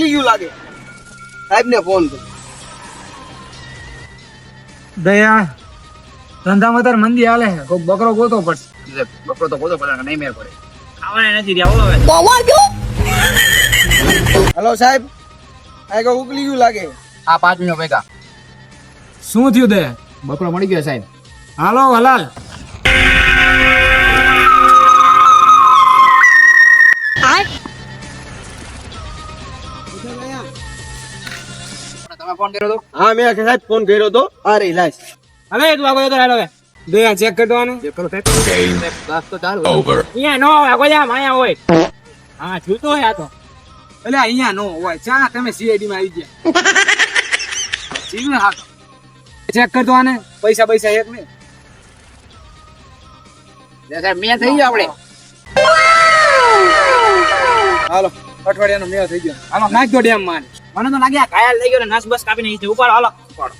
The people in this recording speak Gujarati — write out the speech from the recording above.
ઉકલી ગયું લાગે. સાહેબને ફોન કર. દયા ધંધામાં તાર મંદી હાલે છે, કોક બકરો ગોતો પડશે. બકરો તો ગોતો પડે નહીં મેળ પડે. આવવાને નથી રહ્યા બોલો હવે. હલો સાહેબ, આ કો ઉકલી ગયું લાગે. આ 5 મિનિટ ભેગા શું થયું દયા? બકરો મળી ગયો સાહેબ. હાલો હલાલ. તમે ફોન કર્યો તો? હા મેં સાહેબ ફોન કર્યો તો. અરે લાશ હવે તું આગળ તો હાલો હવે. દયા ચેક કરતો આને. ચેક કરો સાહેબ. બસ તો ચાલુ. અહીંયા નો હોય કોઈ આમ અહીંયા હોય. હા જોતો હોય આ તો. એટલે અહીંયા નો હોય. ચા તમે સીઆઈડી માં આવી ગયા. જીવ હા ચેક કરતો આને. પૈસા એક ને. સાહેબ મેં થઈ ગયો આપણે. હાલો અઠવાડિયાનો મેળ થઈ ગયો. હાલો નાખ દો ડેમ માં. મને તો લાગે આ ઘાયલ થઈ ગયો ને નસ બસ કાપીને નીચે ઉપાડો. હાલો ઉપાડો.